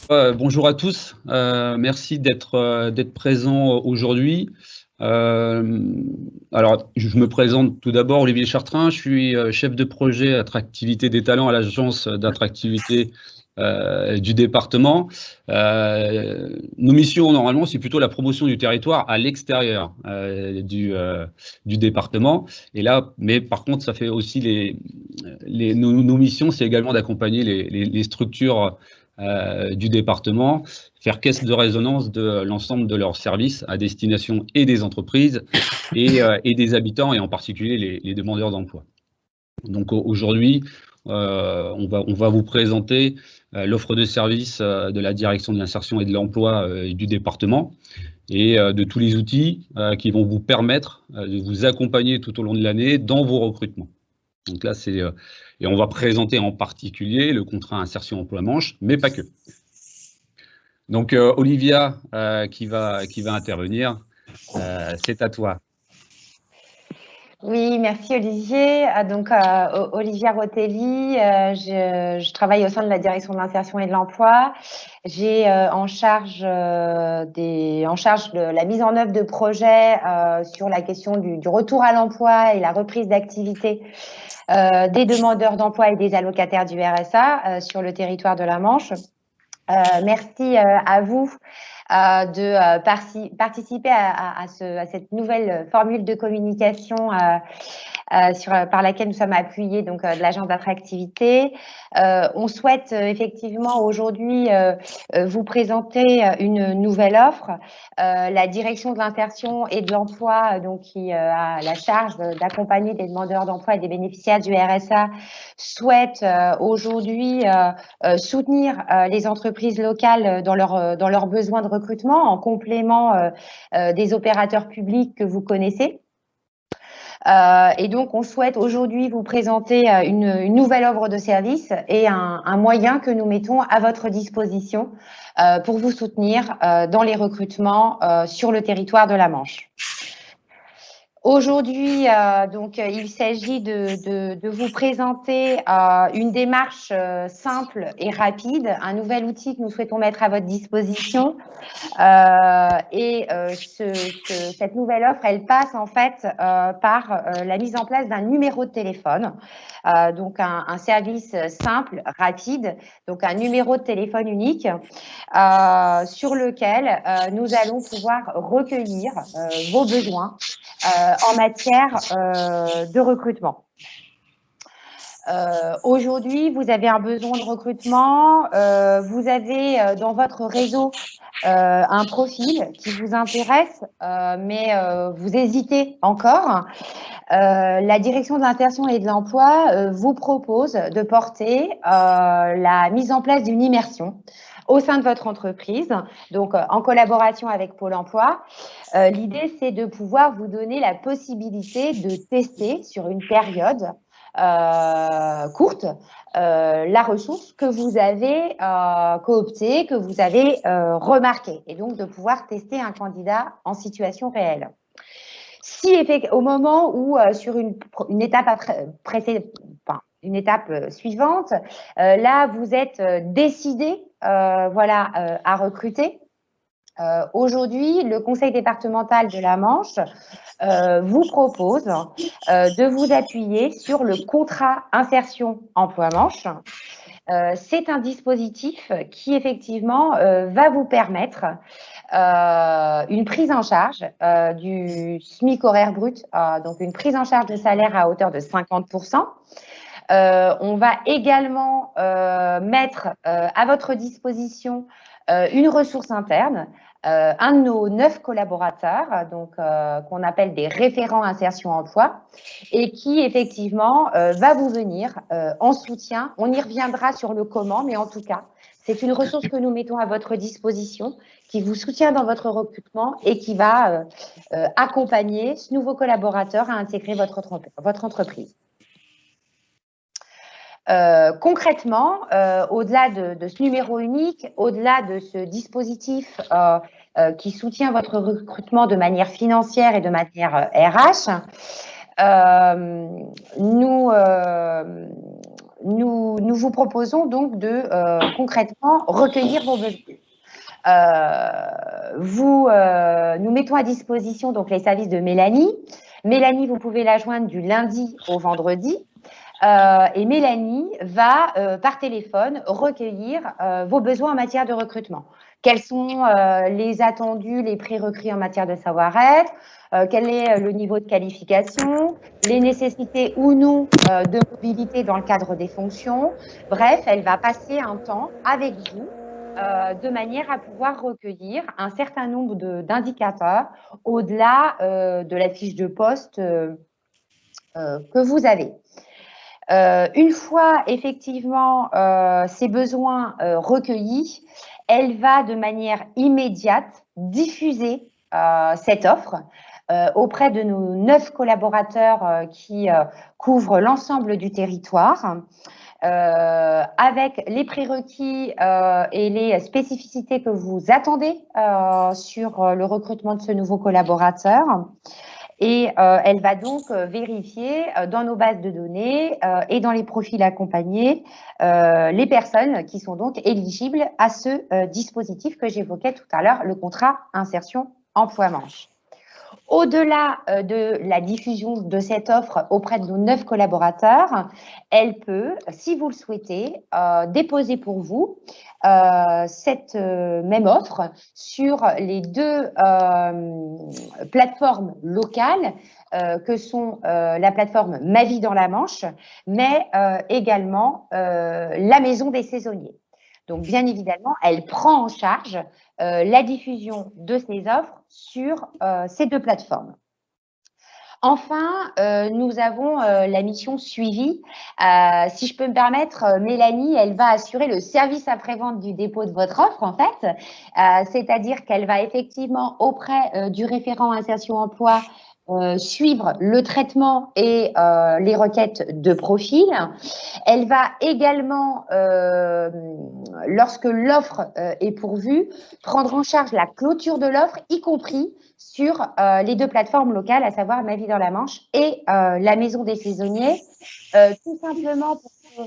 Bonjour à tous, merci d'être présent aujourd'hui. Alors, je me présente tout d'abord, Olivier Chartrain, je suis chef de projet attractivité des talents à l'agence d'attractivité du département. Nos missions, normalement, c'est plutôt la promotion du territoire à l'extérieur du département. Et là, mais par contre, ça fait aussi nos missions, c'est également d'accompagner les structures du département, faire caisse de résonance de l'ensemble de leurs services à destination et des entreprises et des habitants, et en particulier les demandeurs d'emploi. Donc aujourd'hui, on va vous présenter l'offre de services de la direction de l'insertion et de l'emploi du département et de tous les outils qui vont vous permettre de vous accompagner tout au long de l'année dans vos recrutements. Donc là, et on va présenter en particulier le contrat insertion emploi manche, mais pas que. Donc Olivia qui va intervenir, c'est à toi. Oui, merci Olivier. Donc Olivia Rotelli, je travaille au sein de la direction de l'insertion et de l'emploi. J'ai en charge de la mise en œuvre de projets sur la question du retour à l'emploi et la reprise d'activité des demandeurs d'emploi et des allocataires du RSA sur le territoire de la Manche. Merci à vous de participer à cette nouvelle formule de communication par laquelle nous sommes appuyés donc de l'agence d'attractivité. On souhaite effectivement aujourd'hui vous présenter une nouvelle offre. La direction de l'insertion et de l'emploi, donc qui a la charge d'accompagner des demandeurs d'emploi et des bénéficiaires du RSA, souhaite aujourd'hui soutenir les entreprises locales dans leurs besoins de recrutement en complément des opérateurs publics que vous connaissez. Et donc, on souhaite aujourd'hui vous présenter une nouvelle offre de service et un moyen que nous mettons à votre disposition pour vous soutenir dans les recrutements sur le territoire de la Manche. Aujourd'hui, il s'agit de vous présenter une démarche simple et rapide, un nouvel outil que nous souhaitons mettre à votre disposition. Cette nouvelle offre, elle passe en fait par la mise en place d'un numéro de téléphone, donc un service simple, rapide, donc un numéro de téléphone unique sur lequel nous allons pouvoir recueillir vos besoins en matière de recrutement. Aujourd'hui, vous avez un besoin de recrutement, vous avez dans votre réseau un profil qui vous intéresse, mais vous hésitez encore. La direction de l'insertion et de l'emploi vous propose de porter la mise en place d'une immersion au sein de votre entreprise, donc en collaboration avec Pôle emploi. L'idée, c'est de pouvoir vous donner la possibilité de tester sur une période courte la ressource que vous avez cooptée, que vous avez remarquée, et donc de pouvoir tester un candidat en situation réelle. Si au moment où sur une étape une étape suivante, là vous êtes décidé à recruter, aujourd'hui le conseil départemental de la Manche vous propose de vous appuyer sur le contrat insertion emploi Manche. C'est un dispositif qui effectivement va vous permettre une prise en charge du SMIC horaire brut, donc une prise en charge de salaire à hauteur de 50%. On va également mettre à votre disposition une ressource interne, un de nos 9 collaborateurs, donc qu'on appelle des référents insertion emploi, et qui effectivement va vous venir en soutien. On y reviendra sur le comment, mais en tout cas, c'est une ressource que nous mettons à votre disposition, qui vous soutient dans votre recrutement et qui va accompagner ce nouveau collaborateur à intégrer votre entreprise. Concrètement, au-delà de ce numéro unique, au-delà de ce dispositif qui soutient votre recrutement de manière financière et de manière nous vous proposons donc de concrètement recueillir vos besoins. Nous mettons à disposition donc les services de Mélanie. Mélanie, vous pouvez la joindre du lundi au vendredi. Et Mélanie va, par téléphone, recueillir vos besoins en matière de recrutement. Quels sont les attendus, les prérequis en matière de savoir-être, quel est le niveau de qualification, les nécessités ou non de mobilité dans le cadre des fonctions. Bref, elle va passer un temps avec vous de manière à pouvoir recueillir un certain nombre d'indicateurs au-delà de la fiche de poste que vous avez. Une fois effectivement ces besoins recueillis, elle va de manière immédiate diffuser cette offre auprès de nos 9 collaborateurs qui couvrent l'ensemble du territoire. Avec les prérequis et les spécificités que vous attendez sur le recrutement de ce nouveau collaborateur. Et elle va donc vérifier dans nos bases de données et dans les profils accompagnés les personnes qui sont donc éligibles à ce dispositif que j'évoquais tout à l'heure, le contrat insertion emploi-manche. Au-delà de la diffusion de cette offre auprès de nos 9 collaborateurs, elle peut, si vous le souhaitez, déposer pour vous cette même offre sur les 2 plateformes locales que sont la plateforme Ma Vie dans la Manche, mais également la Maison des Saisonniers. Donc, bien évidemment, elle prend en charge la diffusion de ces offres sur ces 2 plateformes. Enfin, nous avons la mission suivi. Si je peux me permettre, Mélanie, elle va assurer le service après-vente du dépôt de votre offre, en fait. C'est-à-dire qu'elle va effectivement, auprès du référent insertion emploi, suivre le traitement et les requêtes de profil. Elle va également, lorsque l'offre est pourvue, prendre en charge la clôture de l'offre, y compris sur les 2 plateformes locales, à savoir Ma Vie dans la Manche et la Maison des Saisonniers, tout simplement pour que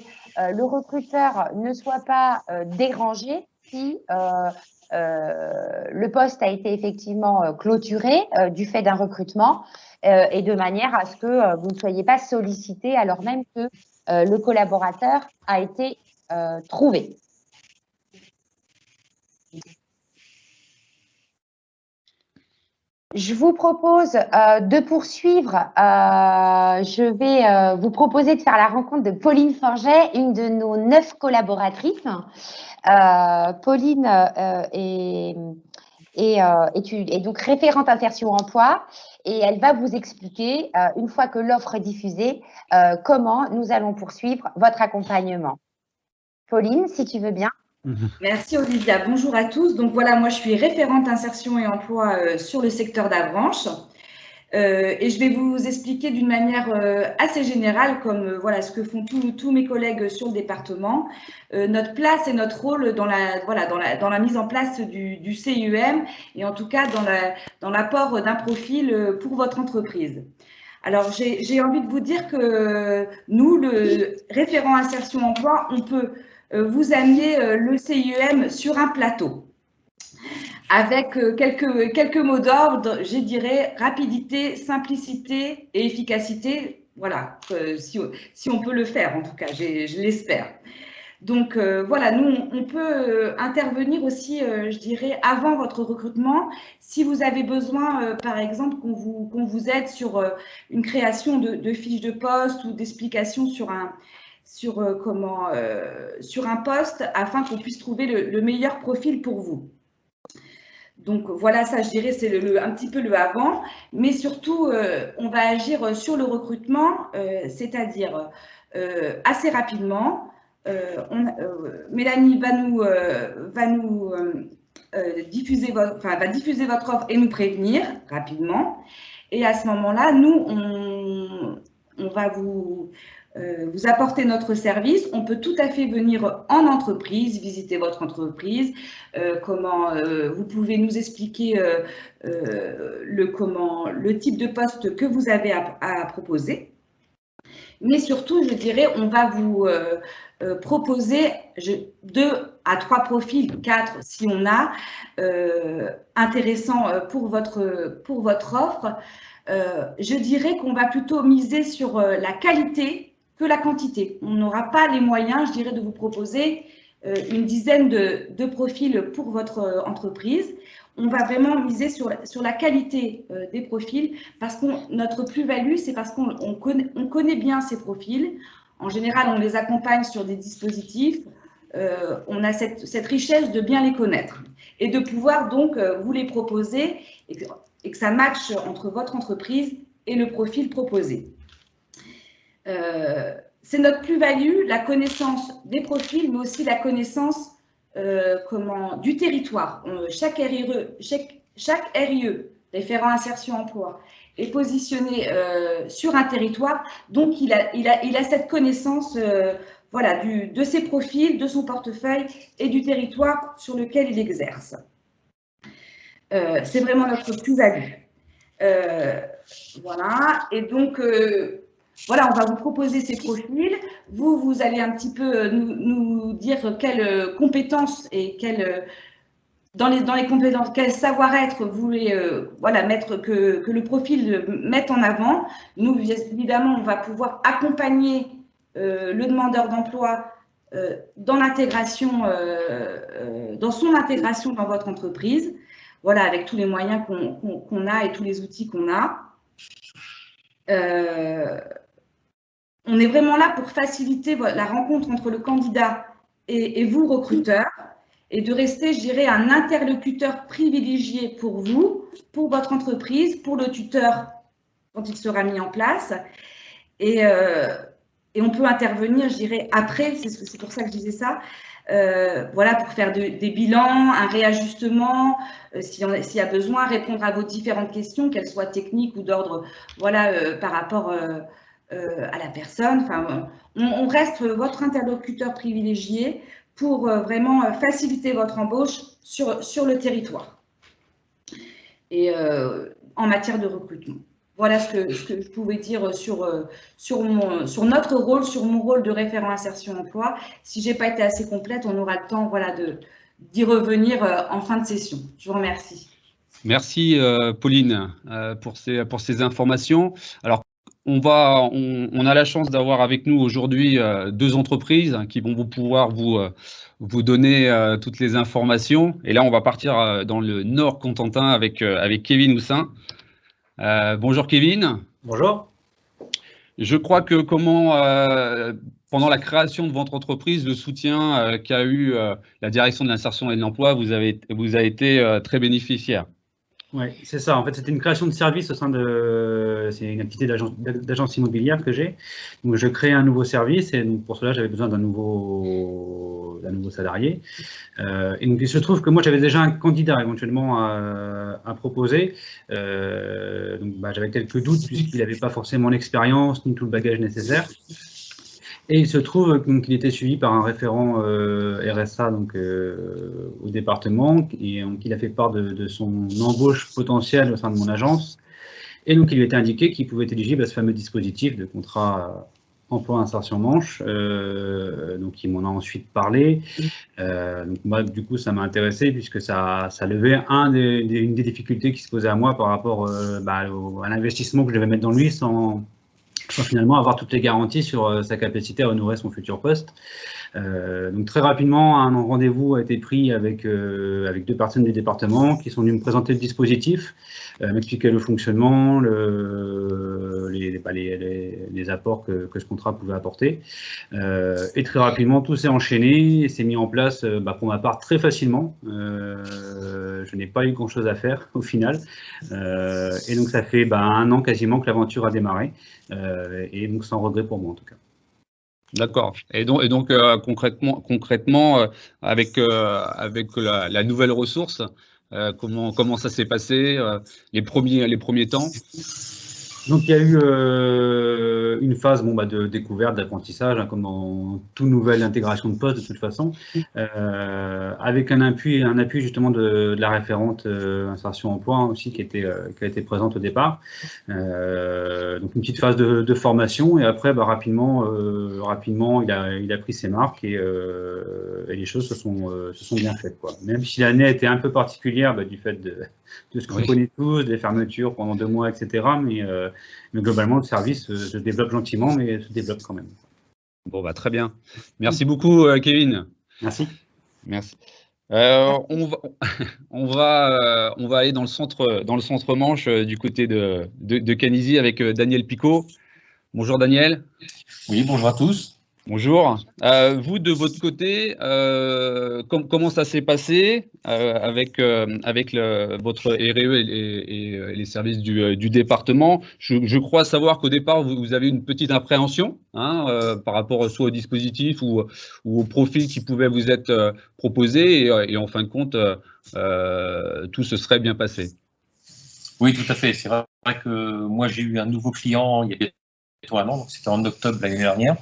le recruteur ne soit pas dérangé si le poste a été effectivement clôturé du fait d'un recrutement et de manière à ce que vous ne soyez pas sollicité alors même que le collaborateur a été trouvé. Je vous propose de poursuivre. Je vais vous proposer de faire la rencontre de Pauline Forget, une de nos 9 collaboratrices. Pauline est donc référente insertion emploi et elle va vous expliquer, une fois que l'offre est diffusée, comment nous allons poursuivre votre accompagnement. Pauline, si tu veux bien. Merci Olivia, bonjour à tous. Donc voilà, moi je suis référente insertion et emploi sur le secteur d'Avranches et je vais vous expliquer d'une manière assez générale, comme voilà ce que font tous mes collègues sur le département, notre place et notre rôle dans la mise en place du CIEM et en tout cas dans l'apport d'un profil pour votre entreprise. Alors j'ai envie de vous dire que nous, le référent insertion emploi, on peut vous amener le CIEM sur un plateau avec quelques mots d'ordre, je dirais rapidité, simplicité et efficacité. Voilà, si on peut le faire, en tout cas, je l'espère. Donc voilà, nous, on peut intervenir aussi, je dirais, avant votre recrutement, si vous avez besoin, par exemple, qu'on vous aide sur une création de fiches de poste ou d'explications sur un poste afin qu'on puisse trouver le meilleur profil pour vous. Donc voilà, ça je dirais c'est un petit peu le avant, mais surtout on va agir sur le recrutement, c'est-à-dire assez rapidement. Mélanie va diffuser votre offre et nous prévenir rapidement. Et à ce moment-là, nous on va vous apporter notre service. On peut tout à fait venir en entreprise, visiter votre entreprise, comment vous pouvez nous expliquer le type de poste que vous avez à proposer. Mais surtout, je dirais, on va vous proposer 2 à 3 profils, 4 si on a, intéressants pour votre offre. Je dirais qu'on va plutôt miser sur la qualité que la quantité. On n'aura pas les moyens, je dirais, de vous proposer une dizaine de profils pour votre entreprise. On va vraiment miser sur la qualité des profils parce que notre plus-value, c'est parce qu'on connaît bien ces profils. En général, on les accompagne sur des dispositifs. On a cette richesse de bien les connaître et de pouvoir donc vous les proposer et que ça matche entre votre entreprise et le profil proposé. C'est notre plus-value, la connaissance des profils, mais aussi la connaissance du territoire. Chaque RIE, référent insertion emploi, est positionné sur un territoire, donc il a cette connaissance voilà, de ses profils, de son portefeuille et du territoire sur lequel il exerce. C'est vraiment notre plus-value. Voilà, et donc voilà, on va vous proposer ces profils. Vous allez un petit peu nous dire quelles compétences et dans les compétences, quel savoir-être vous voulez voilà, que le profil mette en avant. Nous, évidemment, on va pouvoir accompagner le demandeur d'emploi dans l'intégration, dans son intégration dans votre entreprise. Voilà, avec tous les moyens qu'on a et tous les outils qu'on a. On est vraiment là pour faciliter la rencontre entre le candidat et vous, recruteur, et de rester, je dirais, un interlocuteur privilégié pour vous, pour votre entreprise, pour le tuteur quand il sera mis en place. Et on peut intervenir, je dirais, après, c'est pour ça que je disais ça, voilà, pour faire des bilans, un réajustement, s'il y a besoin, répondre à vos différentes questions, qu'elles soient techniques ou d'ordre, voilà, par rapport à la personne. Enfin, on reste votre interlocuteur privilégié pour vraiment faciliter votre embauche sur le territoire et en matière de recrutement. Voilà ce que je pouvais dire sur notre rôle, sur mon rôle de référent insertion emploi. Si je n'ai pas été assez complète, on aura le temps voilà, d'y revenir en fin de session. Je vous remercie. Merci Pauline pour ces informations. Alors, on a la chance d'avoir avec nous aujourd'hui 2 entreprises qui vont pouvoir vous donner toutes les informations. Et là, on va partir dans le Nord Cotentin avec Kevin Houssin. Bonjour Kevin. Bonjour. Je crois que pendant la création de votre entreprise, le soutien qu'a eu la direction de l'insertion et de l'emploi vous a été très bénéficiaire. Oui, c'est ça. En fait, c'était une création de service au sein c'est une activité d'agence immobilière que j'ai. Donc, je crée un nouveau service et donc, pour cela, j'avais besoin d'un nouveau salarié. Et donc, il se trouve que moi, j'avais déjà un candidat éventuellement à proposer. Donc, j'avais quelques doutes puisqu'il n'avait pas forcément l'expérience ni tout le bagage nécessaire. Et il se trouve qu'il était suivi par un référent RSA donc, au département, et donc il a fait part de son embauche potentielle au sein de mon agence. Et donc il lui était indiqué qu'il pouvait être éligible à ce fameux dispositif de contrat emploi insertion manche. Donc il m'en a ensuite parlé. Donc moi du coup ça m'a intéressé puisque ça levait une des difficultés qui se posait à moi par rapport à l'investissement que je devais mettre dans lui sans finalement avoir toutes les garanties sur sa capacité à honorer son futur poste. Donc très rapidement, un rendez-vous a été pris avec 2 personnes du département qui sont venues me présenter le dispositif, m'expliquer le fonctionnement, les apports que ce contrat pouvait apporter. Et très rapidement, tout s'est enchaîné et s'est mis en place pour ma part très facilement. Je n'ai pas eu grand-chose à faire au final. Et donc ça fait 1 an quasiment que l'aventure a démarré. Et donc sans regret pour moi en tout cas. D'accord. Et donc concrètement avec la nouvelle ressource, comment ça s'est passé les premiers temps? Donc, il y a eu une phase de découverte, d'apprentissage, hein, comme dans toute nouvelle intégration de poste de toute façon, avec un appui justement de la référente insertion emploi, hein, aussi qui a été présente au départ. Donc, une petite phase de formation et après, rapidement, il a pris ses marques et les choses se sont bien faites, quoi. Même si l'année a été un peu particulière du fait de ce qu'on connaît tous, des fermetures pendant 2 mois, etc. Mais globalement, le service se développe gentiment, mais se développe quand même. Bon, très bien. Merci beaucoup, Kevin. Merci. Merci. On va aller dans le centre Manche, du côté de Canisi avec Daniel Picot. Bonjour Daniel. Oui, bonjour à tous. Bonjour. Vous, de votre côté, comment ça s'est passé avec votre RE et les services du département? Je crois savoir qu'au départ, vous avez une petite appréhension, hein, par rapport soit au dispositif ou au profil qui pouvait vous être proposé, et en fin de compte, tout se serait bien passé. Oui, tout à fait. C'est vrai que moi, j'ai eu un nouveau client il y a bientôt 1 an, donc c'était en octobre l'année dernière.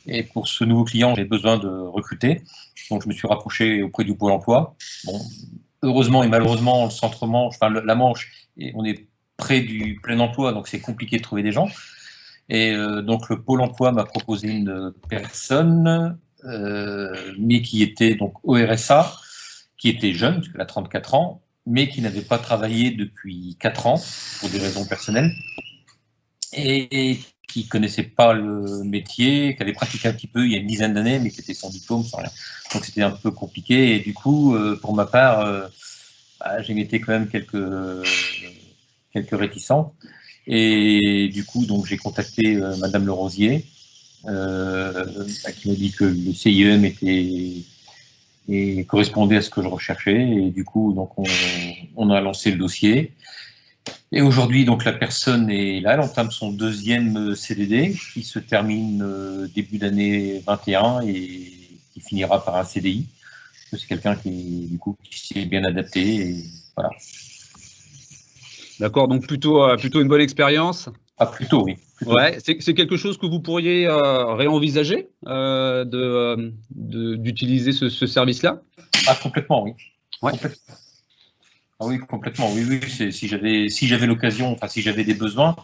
Et pour ce nouveau client, j'ai besoin de recruter. Donc, je me suis rapproché auprès du Pôle emploi. Bon, heureusement et malheureusement, le centre Manche, la Manche, on est près du plein emploi, donc c'est compliqué de trouver des gens. Et donc, le Pôle emploi m'a proposé une personne, mais qui était donc au RSA, qui était jeune, parce qu'elle a 34 ans, mais qui n'avait pas travaillé depuis 4 ans, pour des raisons personnelles. Et qui ne connaissait pas le métier, qui avait pratiqué un petit peu il y a une dizaine d'années, mais qui était sans diplôme, sans rien. Donc c'était un peu compliqué. Et du coup, pour ma part, j'émettais quand même quelques réticents. Et du coup, donc j'ai contacté Madame Le Rosier, qui m'a dit que le CIEM correspondait à ce que je recherchais. Et du coup, donc on a lancé le dossier. Et aujourd'hui, donc la personne est là, elle entame son 2e CDD qui se termine début d'année 21 et qui finira par un CDI. C'est quelqu'un qui s'est bien adapté. Et voilà. D'accord, donc plutôt une bonne expérience. Ah, plutôt, oui. Plutôt. Ouais, c'est quelque chose que vous pourriez réenvisager d'utiliser ce service-là? Ah, complètement, oui. Ouais. Complètement. Ah oui, complètement. Oui. Si j'avais l'occasion, enfin si j'avais des besoins,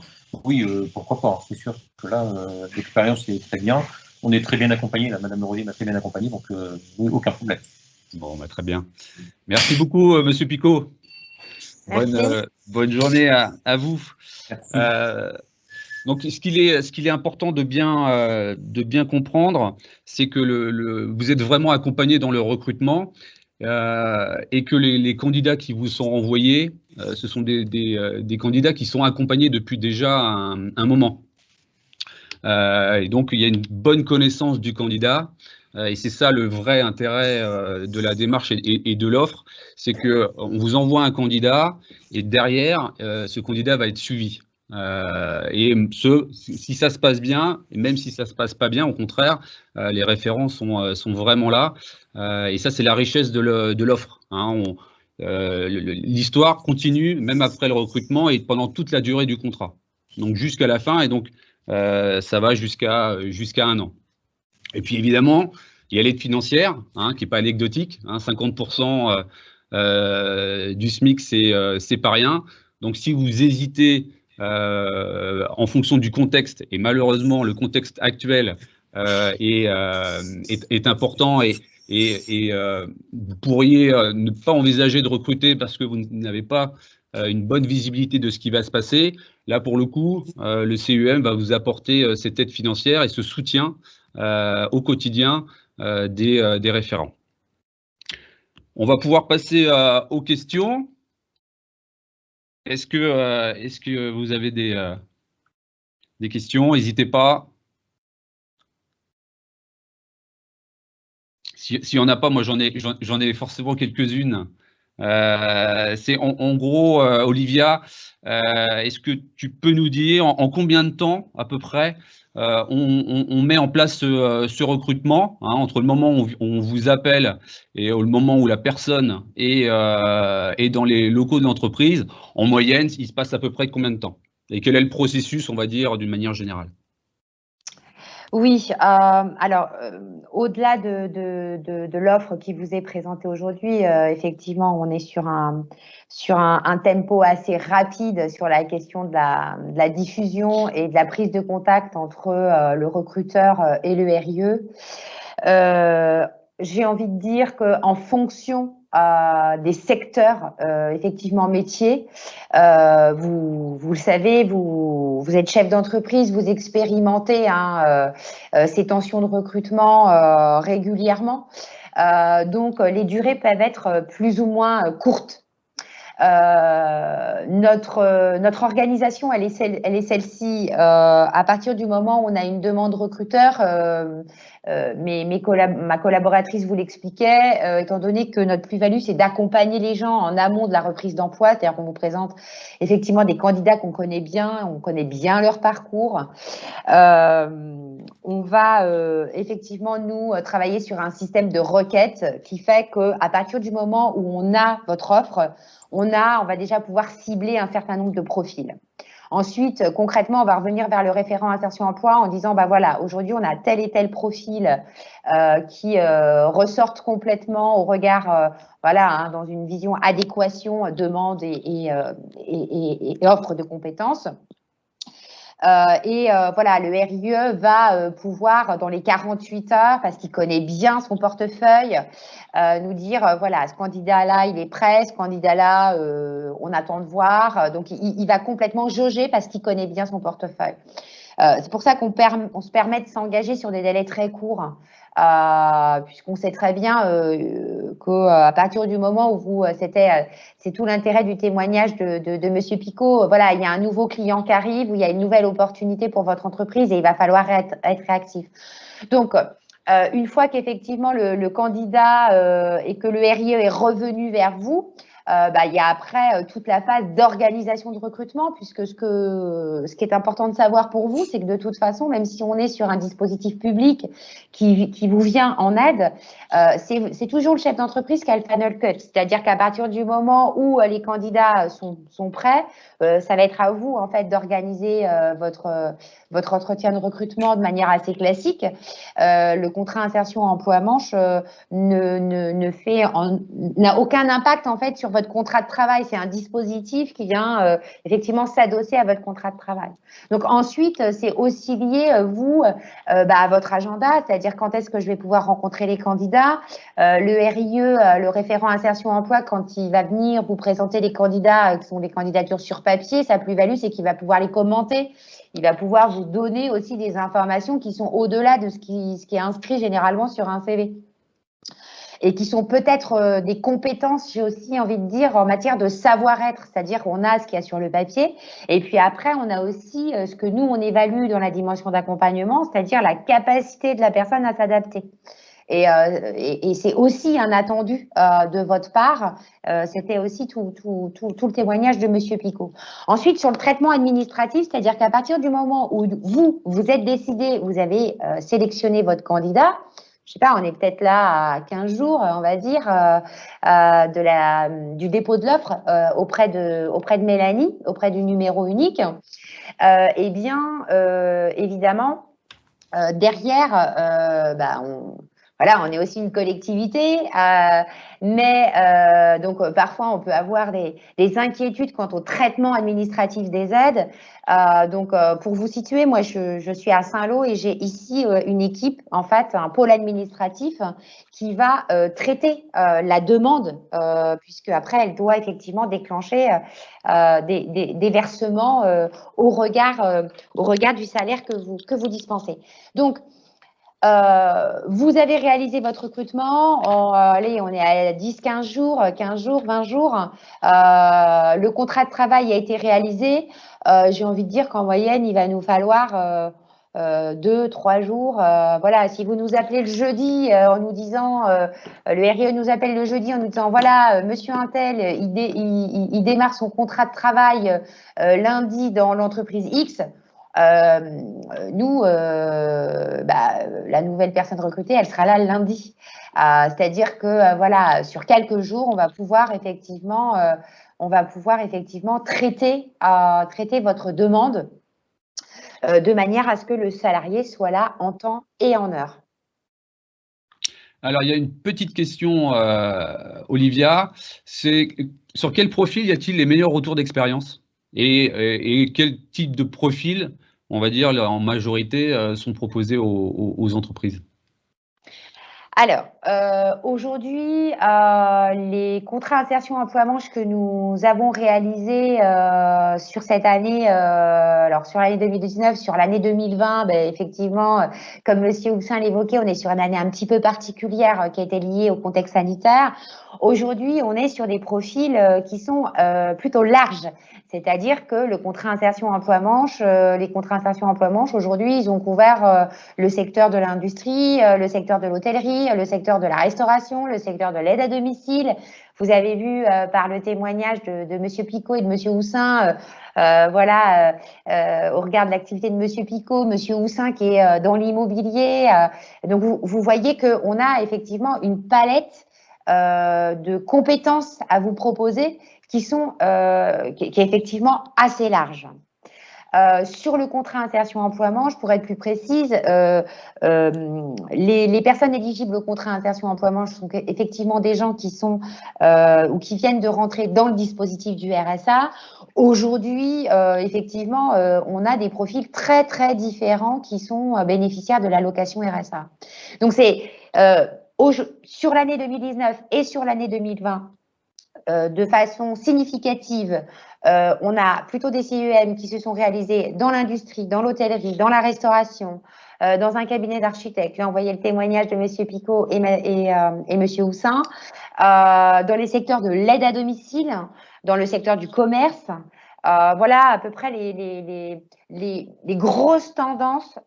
oui, pourquoi pas. C'est sûr que là, l'expérience est très bien. On est très bien accompagné. Là, Madame Le Rosier m'a très bien accompagné, donc oui, aucun problème. Bon, très bien. Merci beaucoup, Monsieur Picot. Bonne journée à vous. Merci. Donc, ce qu'il est important de bien comprendre, c'est que vous êtes vraiment accompagné dans le recrutement. Et que les candidats qui vous sont envoyés, ce sont des candidats qui sont accompagnés depuis déjà un moment. Et donc, il y a une bonne connaissance du candidat. Et c'est ça le vrai intérêt de la démarche et de l'offre, c'est qu'on vous envoie un candidat et derrière, ce candidat va être suivi. Et si ça se passe bien, et même si ça se passe pas bien, au contraire, les références sont vraiment là. Et ça, c'est la richesse de l'offre. Hein. L'histoire continue même après le recrutement et pendant toute la durée du contrat. Donc jusqu'à la fin, et donc ça va jusqu'à 1 an. Et puis évidemment, il y a l'aide financière, hein, qui n'est pas anecdotique. Hein, 50% du SMIC, c'est pas rien. Donc si vous hésitez en fonction du contexte, et malheureusement le contexte actuel est important et vous pourriez ne pas envisager de recruter parce que vous n'avez pas une bonne visibilité de ce qui va se passer. Là, pour le coup, le CEM va vous apporter cette aide financière et ce soutien au quotidien des référents. On va pouvoir passer aux questions. Est-ce que vous avez des questions? N'hésitez pas. S'il n'y en a pas, moi j'en ai forcément quelques-unes. C'est en gros, Olivia, est-ce que tu peux nous dire en combien de temps à peu près on met en place ce recrutement, hein, entre le moment où on vous appelle et le moment où la personne est dans les locaux de l'entreprise? En moyenne, il se passe à peu près combien de temps? Et quel est le processus, on va dire, d'une manière générale? Oui, alors au-delà de l'offre qui vous est présentée aujourd'hui, effectivement, on est sur un tempo assez rapide sur la question de la diffusion et de la prise de contact entre le recruteur et le RIE. J'ai envie de dire qu'en fonction des secteurs, effectivement, métiers, vous le savez, vous êtes chef d'entreprise, vous expérimentez ces tensions de recrutement régulièrement. Donc, les durées peuvent être plus ou moins courtes. Notre organisation, elle est celle-ci. À partir du moment où on a une demande recruteur, ma collaboratrice vous l'expliquait, étant donné que notre plus-value, c'est d'accompagner les gens en amont de la reprise d'emploi, c'est-à-dire qu'on vous présente effectivement des candidats qu'on connaît bien, on connaît bien leur parcours. On va effectivement, nous, travailler sur un système de requête qui fait qu'à partir du moment où on a votre offre, on va déjà pouvoir cibler un certain nombre de profils. Ensuite, concrètement, on va revenir vers le référent insertion emploi en disant, bah voilà, aujourd'hui, on a tel et tel profil qui ressortent complètement au regard, dans une vision adéquation, demande et offre de compétences. Le RIE va pouvoir, dans les 48 heures, parce qu'il connaît bien son portefeuille, nous dire, voilà, ce candidat-là, il est prêt, ce candidat-là, on attend de voir. Donc, il va complètement jauger parce qu'il connaît bien son portefeuille. C'est pour ça qu'on se permet de s'engager sur des délais très courts, puisqu'on sait très bien qu'à partir du moment où c'est tout l'intérêt du témoignage de Monsieur Picot. Voilà, il y a un nouveau client qui arrive, où il y a une nouvelle opportunité pour votre entreprise et il va falloir être réactif. Donc, une fois qu'effectivement le candidat et que le RIE est revenu vers vous, il y a après toute la phase d'organisation de recrutement, puisque ce qui est important de savoir pour vous, c'est que de toute façon, même si on est sur un dispositif public qui vous vient en aide, c'est toujours le chef d'entreprise qui a le final cut. C'est-à-dire qu'à partir du moment où les candidats sont prêts, ça va être à vous en fait d'organiser votre entretien de recrutement de manière assez classique. Le contrat insertion emploi manche n'a aucun impact en fait sur votre contrat de travail. C'est un dispositif qui vient effectivement s'adosser à votre contrat de travail. Donc ensuite, c'est aussi lié à votre agenda, c'est-à-dire quand est-ce que je vais pouvoir rencontrer les candidats. Le RIE, le référent insertion emploi, quand il va venir vous présenter les candidats qui sont des candidatures sur papier, sa plus-value, c'est qu'il va pouvoir les commenter. Il va pouvoir vous donner aussi des informations qui sont au-delà de ce qui est inscrit généralement sur un CV. Et qui sont peut-être des compétences, j'ai aussi envie de dire, en matière de savoir-être, c'est-à-dire qu'on a ce qu'il y a sur le papier, et puis après, on a aussi ce que nous, on évalue dans la dimension d'accompagnement, c'est-à-dire la capacité de la personne à s'adapter. Et c'est aussi un attendu de votre part. C'était aussi tout le témoignage de Monsieur Picot. Ensuite, sur le traitement administratif, c'est-à-dire qu'à partir du moment où vous êtes décidé, vous avez sélectionné votre candidat, je sais pas, on est peut-être là à 15 jours, on va dire, du dépôt de l'offre auprès de Mélanie, auprès du numéro unique. Évidemment, derrière, on est aussi une collectivité, donc parfois on peut avoir des inquiétudes quant au traitement administratif des aides. Pour vous situer, moi je suis à Saint-Lô et j'ai ici une équipe, en fait, un pôle administratif qui va traiter la demande, puisque après elle doit effectivement déclencher des versements au regard du salaire que vous dispensez. Donc, vous avez réalisé votre recrutement, on est à 10, 15 jours, 20 jours. Le contrat de travail a été réalisé. J'ai envie de dire qu'en moyenne, il va nous falloir 2, 3 jours. Voilà, si vous nous appelez le jeudi en nous disant, le RIE nous appelle le jeudi en nous disant, voilà, monsieur Untel, il démarre son contrat de travail lundi dans l'entreprise X. Nous, la nouvelle personne recrutée, elle sera là lundi. C'est-à-dire que sur quelques jours, on va pouvoir effectivement on va pouvoir effectivement traiter votre demande de manière à ce que le salarié soit là en temps et en heure. Alors, il y a une petite question, Olivia. C'est sur quel profil y a-t-il les meilleurs retours d'expérience et quel type de profil, on va dire, en majorité, sont proposés aux entreprises? Alors, aujourd'hui, les contrats insertion emploi-manche que nous avons réalisés sur cette année, alors sur l'année 2019, sur l'année 2020, ben, effectivement, comme Monsieur Houssin l'évoquait, on est sur une année un petit peu particulière qui a été liée au contexte sanitaire. Aujourd'hui, on est sur des profils qui sont plutôt larges. C'est-à-dire que le contrat insertion emploi-manche, les contrats insertion emploi-manche, aujourd'hui, ils ont couvert le secteur de l'industrie, le secteur de l'hôtellerie, le secteur de la restauration, le secteur de l'aide à domicile. Vous avez vu par le témoignage de Monsieur Picot et de Monsieur Houssin, au regard de l'activité de Monsieur Picot, Monsieur Houssin qui est dans l'immobilier. Donc vous voyez qu'on a effectivement une palette de compétences à vous proposer qui est effectivement assez large. Sur le contrat insertion emploi-manche, pour être plus précise, les personnes éligibles au contrat insertion emploi-manche sont effectivement des gens qui sont ou qui viennent de rentrer dans le dispositif du RSA. Aujourd'hui, effectivement, on a des profils très très différents qui sont bénéficiaires de l'allocation RSA. Donc c'est sur l'année 2019 et sur l'année 2020, de façon significative, on a plutôt des CEM qui se sont réalisés dans l'industrie, dans l'hôtellerie, dans la restauration, dans un cabinet d'architectes. J'ai envoyé le témoignage de M. Picot et M. Houssin, dans les secteurs de l'aide à domicile, dans le secteur du commerce. Voilà à peu près les grosses tendances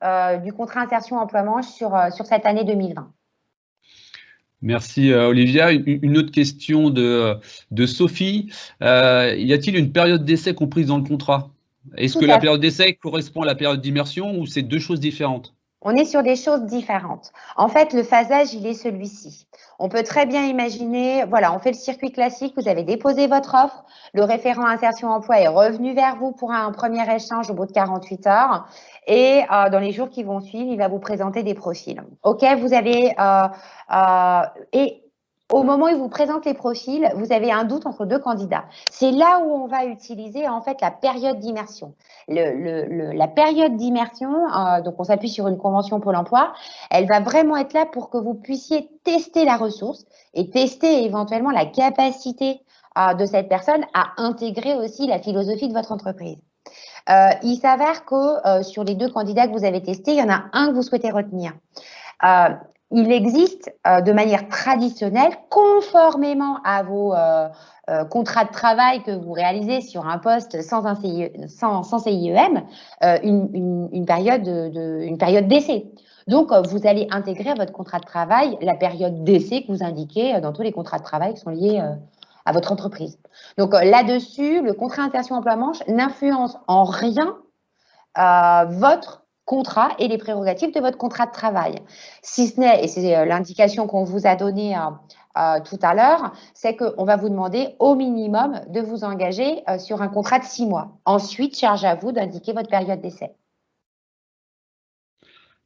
du contrat insertion emploi-manche sur cette année 2020. Merci Olivia. Une autre question de Sophie. Y a-t-il une période d'essai comprise dans le contrat? Est-ce que la période d'essai correspond à la période d'immersion ou c'est deux choses différentes? On est sur des choses différentes. En fait, le phasage, il est celui-ci. On peut très bien imaginer, voilà, on fait le circuit classique, vous avez déposé votre offre, le référent insertion emploi est revenu vers vous pour un premier échange au bout de 48 heures et dans les jours qui vont suivre, il va vous présenter des profils. OK, vous avez… et au moment où il vous présente les profils, vous avez un doute entre deux candidats. C'est là où on va utiliser en fait la période d'immersion. La période d'immersion, donc on s'appuie sur une convention Pôle emploi, elle va vraiment être là pour que vous puissiez tester la ressource et tester éventuellement la capacité de cette personne à intégrer aussi la philosophie de votre entreprise. Il s'avère que sur les deux candidats que vous avez testés, il y en a un que vous souhaitez retenir. Il existe de manière traditionnelle, conformément à vos contrats de travail que vous réalisez sur un poste sans CIEM, une période d'essai. Donc, vous allez intégrer à votre contrat de travail la période d'essai que vous indiquez dans tous les contrats de travail qui sont liés à votre entreprise. Donc, là-dessus, le contrat insertion emploi-manche n'influence en rien votre contrat et les prérogatives de votre contrat de travail. Si ce n'est, et c'est l'indication qu'on vous a donnée tout à l'heure, c'est qu'on va vous demander au minimum de vous engager sur un contrat de 6 mois. Ensuite, charge à vous d'indiquer votre période d'essai.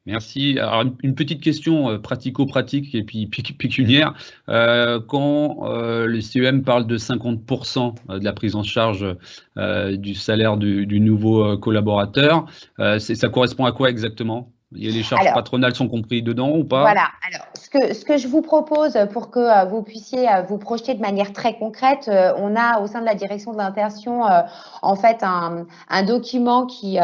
Merci. Alors, une petite question pratico-pratique et puis pécuniaire. Quand le CEM parle de 50% de la prise en charge du salaire du nouveau collaborateur, ça correspond à quoi exactement? Les charges patronales sont comprises dedans ou pas? Voilà. Alors, ce que je vous propose pour que vous puissiez vous projeter de manière très concrète, on a au sein de la direction de l'insertion en fait un document qui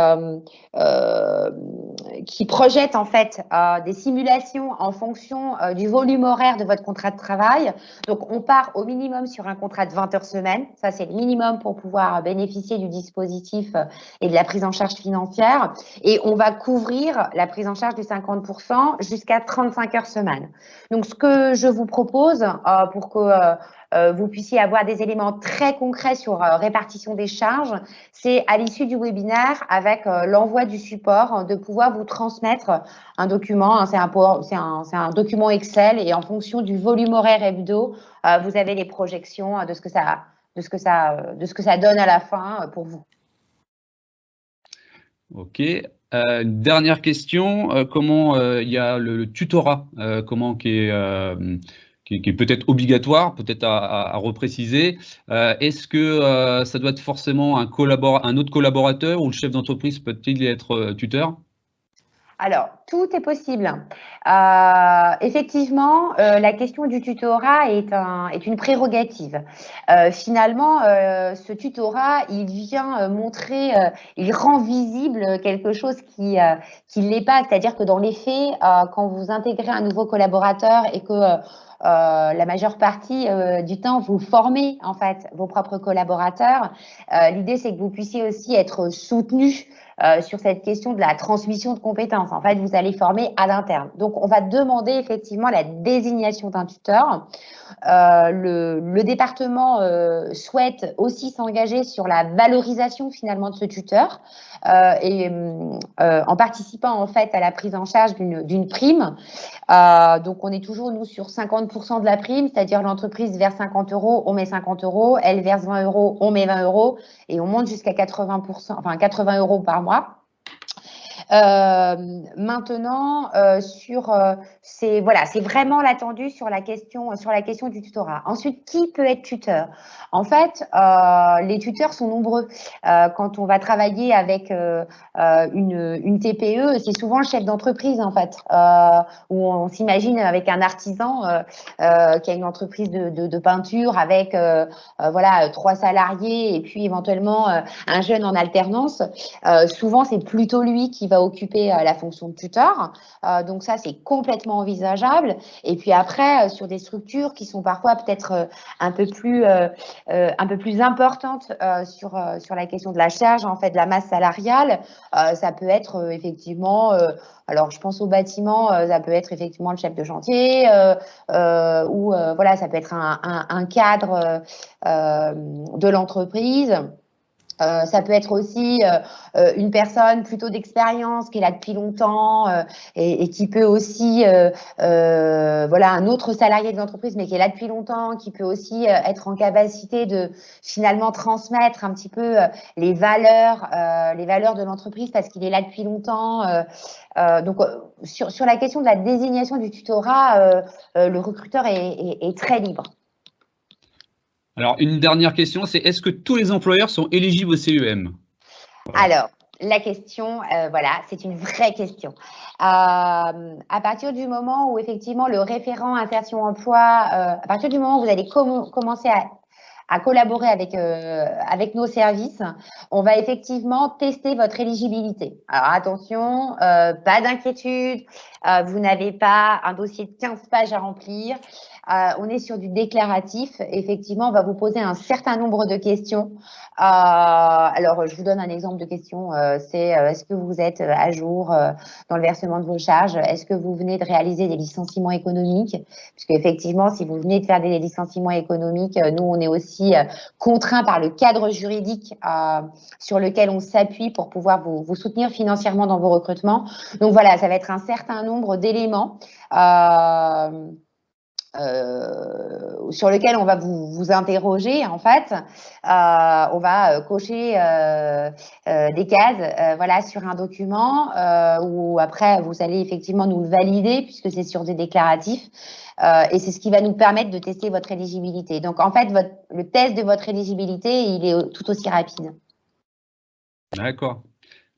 projette en fait des simulations en fonction du volume horaire de votre contrat de travail. Donc, on part au minimum sur un contrat de 20 heures semaine. Ça, c'est le minimum pour pouvoir bénéficier du dispositif et de la prise en charge financière. Et on va couvrir la prise en charge du 50% jusqu'à 35 heures semaine. Donc, ce que je vous propose pour que vous puissiez avoir des éléments très concrets sur répartition des charges, c'est à l'issue du webinaire, avec l'envoi du support, de pouvoir vous transmettre un document. Hein, c'est un document Excel et en fonction du volume horaire hebdo, vous avez les projections de ce que ça de ce que ça donne à la fin pour vous. Ok. Dernière question, comment il y a le tutorat, qui est peut-être obligatoire, peut-être à repréciser. Est-ce que ça doit être forcément un autre collaborateur ou le chef d'entreprise peut-il être tuteur? Alors, tout est possible. Effectivement, la question du tutorat est une prérogative. Finalement, ce tutorat, il vient montrer, il rend visible quelque chose qui l'est pas. C'est-à-dire que dans les faits, quand vous intégrez un nouveau collaborateur et que la majeure partie du temps, vous formez en fait vos propres collaborateurs, l'idée c'est que vous puissiez aussi être soutenu sur cette question de la transmission de compétences. En fait, vous allez former à l'interne. Donc, on va demander effectivement la désignation d'un tuteur. Le département souhaite aussi s'engager sur la valorisation finalement de ce tuteur en participant en fait à la prise en charge d'une prime. Donc, on est toujours, nous, sur 50% de la prime, c'est-à-dire l'entreprise verse 50 €, on met 50 €, elle verse 20 €, on met 20 € et on monte jusqu'à 80%, enfin 80 € par mois. Maintenant, c'est vraiment l'attendu sur la question du tutorat. Ensuite, qui peut être tuteur? En fait, les tuteurs sont nombreux. Quand on va travailler avec une TPE, c'est souvent le chef d'entreprise en fait, où on s'imagine avec un artisan qui a une entreprise de peinture avec 3 salariés et puis éventuellement un jeune en alternance. Souvent, c'est plutôt lui qui va occuper la fonction de tuteur. Donc ça, c'est complètement envisageable. Et puis après, sur des structures qui sont parfois peut-être un peu plus importantes sur la question de la charge, en fait, de la masse salariale, ça peut être effectivement, alors je pense au bâtiment, ça peut être effectivement le chef de chantier, ou ça peut être un cadre de l'entreprise. Ça peut être aussi une personne plutôt d'expérience qui est là depuis longtemps et qui peut aussi, un autre salarié de l'entreprise mais qui est là depuis longtemps, qui peut aussi être en capacité de finalement transmettre un petit peu les valeurs de l'entreprise parce qu'il est là depuis longtemps. Donc, sur la question de la désignation du tutorat, le recruteur est très libre. Alors, une dernière question, c'est est-ce que tous les employeurs sont éligibles au CEM? Alors, la question, c'est une vraie question. À partir du moment où effectivement le référent insertion emploi, à partir du moment où vous allez commencer à collaborer avec nos services, on va effectivement tester votre éligibilité. Alors attention, pas d'inquiétude, vous n'avez pas un dossier de 15 pages à remplir. On est sur du déclaratif. Effectivement, on va vous poser un certain nombre de questions. Alors, je vous donne un exemple de question. C'est est-ce que vous êtes à jour dans le versement de vos charges? Est-ce que vous venez de réaliser des licenciements économiques? Puisque effectivement, si vous venez de faire des licenciements économiques, nous, on est aussi contraints par le cadre juridique sur lequel on s'appuie pour pouvoir vous soutenir financièrement dans vos recrutements. Donc voilà, ça va être un certain nombre d'éléments sur lequel on va vous interroger en fait. On va cocher des cases sur un document où après vous allez effectivement nous le valider puisque c'est sur des déclaratifs et c'est ce qui va nous permettre de tester votre éligibilité. Donc en fait le test de votre éligibilité il est tout aussi rapide. D'accord.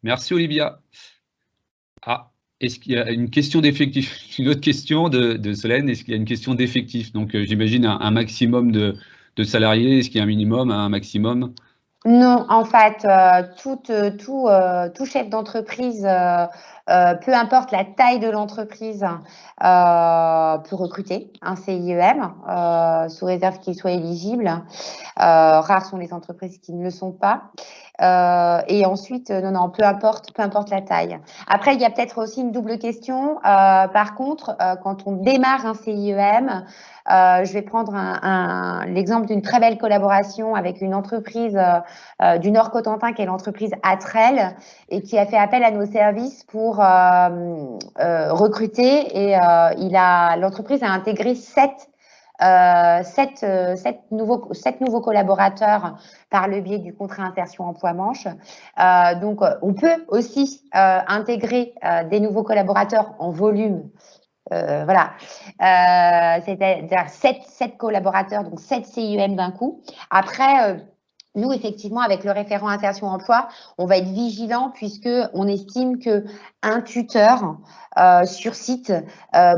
Merci Olivia. Est-ce qu'il y a une question d'effectif? Une autre question de Solène, est-ce qu'il y a une question d'effectif? Donc, j'imagine un maximum de salariés. Est-ce qu'il y a un minimum, un maximum? Non, en fait, tout chef d'entreprise, peu importe la taille de l'entreprise, peut recruter un CIEM, sous réserve qu'il soit éligible. Rares sont les entreprises qui ne le sont pas. Et ensuite, non, peu importe la taille. Après, il y a peut-être aussi une double question. Par contre, quand on démarre un CIEM, je vais prendre l'exemple d'une très belle collaboration avec une entreprise du Nord-Cotentin qui est l'entreprise Atrel et qui a fait appel à nos services pour recruter et l'entreprise a intégré 7 7 nouveaux collaborateurs par le biais du contrat insertion emploi manche. Donc, on peut aussi intégrer des nouveaux collaborateurs en volume. Voilà, c'est-à-dire 7 collaborateurs, donc 7 CIUM d'un coup. Après, nous, effectivement, avec le référent insertion emploi, on va être vigilant puisque on estime que un tuteur sur site,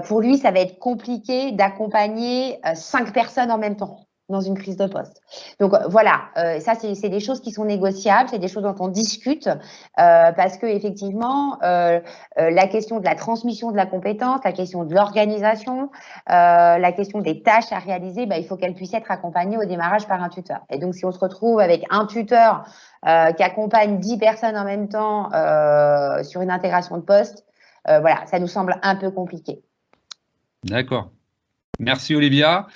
pour lui, ça va être compliqué d'accompagner 5 personnes en même temps dans une prise de poste. Donc voilà, ça c'est des choses qui sont négociables, c'est des choses dont on discute parce que effectivement la question de la transmission de la compétence, la question de l'organisation, la question des tâches à réaliser, il faut qu'elle puisse être accompagnée au démarrage par un tuteur. Et donc si on se retrouve avec un tuteur qui accompagne 10 personnes en même temps sur une intégration de poste, voilà, ça nous semble un peu compliqué. D'accord. Merci Olivia.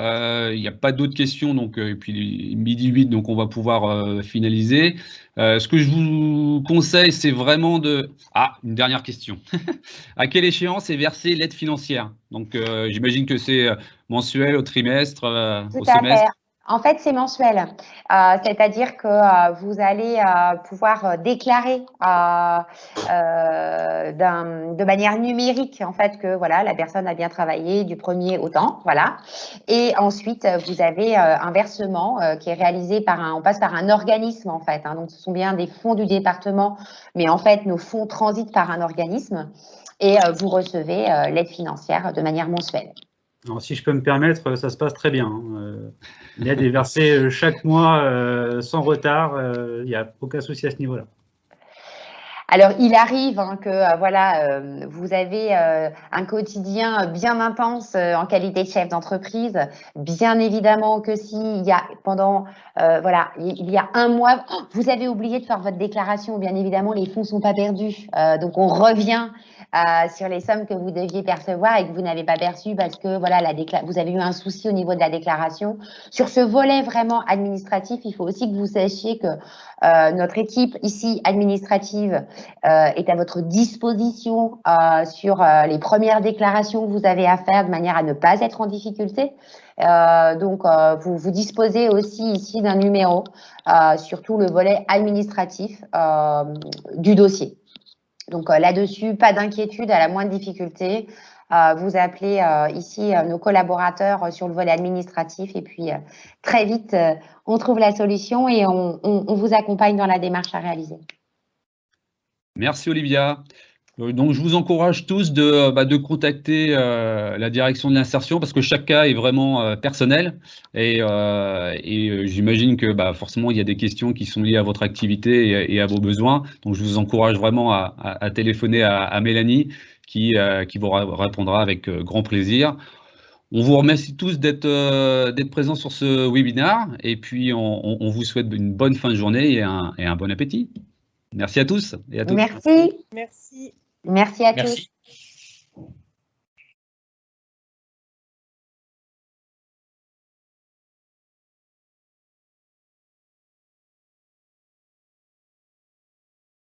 Il n'y a pas d'autres questions, donc, et puis midi 8, donc on va pouvoir finaliser. Ce que je vous conseille, c'est vraiment de… Ah, une dernière question. À quelle échéance est versée l'aide financière? Donc, j'imagine que c'est mensuel, au trimestre, au semestre. En fait, c'est mensuel, c'est-à-dire que vous allez pouvoir déclarer de manière numérique en fait que voilà la personne a bien travaillé du premier au temps, voilà. Et ensuite, vous avez un versement qui est réalisé on passe par un organisme en fait. Donc, ce sont bien des fonds du département, mais en fait, nos fonds transitent par un organisme et vous recevez l'aide financière de manière mensuelle. Alors, si je peux me permettre, ça se passe très bien. L'aide est versée chaque mois sans retard. Il n'y a aucun souci à ce niveau-là. Alors, il arrive que voilà, vous avez un quotidien bien intense en qualité de chef d'entreprise. Bien évidemment que s'il y a voilà, il y a un mois, vous avez oublié de faire votre déclaration. Bien évidemment, les fonds ne sont pas perdus. Donc, on revient sur les sommes que vous deviez percevoir et que vous n'avez pas perçues parce que voilà, vous avez eu un souci au niveau de la déclaration. Sur ce volet vraiment administratif, il faut aussi que vous sachiez que notre équipe ici administrative est à votre disposition sur les premières déclarations que vous avez à faire de manière à ne pas être en difficulté. Donc, vous disposez aussi ici d'un numéro sur tout le volet administratif du dossier. Donc là-dessus, pas d'inquiétude, à la moindre difficulté. Vous appelez ici nos collaborateurs sur le volet administratif et puis très vite, on trouve la solution et on vous accompagne dans la démarche à réaliser. Merci Olivia. Donc, je vous encourage tous de contacter la direction de l'insertion parce que chaque cas est vraiment personnel et j'imagine que forcément, il y a des questions qui sont liées à votre activité et à vos besoins. Donc, je vous encourage vraiment à téléphoner à Mélanie qui vous répondra avec grand plaisir. On vous remercie tous d'être présents sur ce webinaire et puis on vous souhaite une bonne fin de journée et un bon appétit. Merci à tous et à toutes. Merci. Merci. Merci à tous.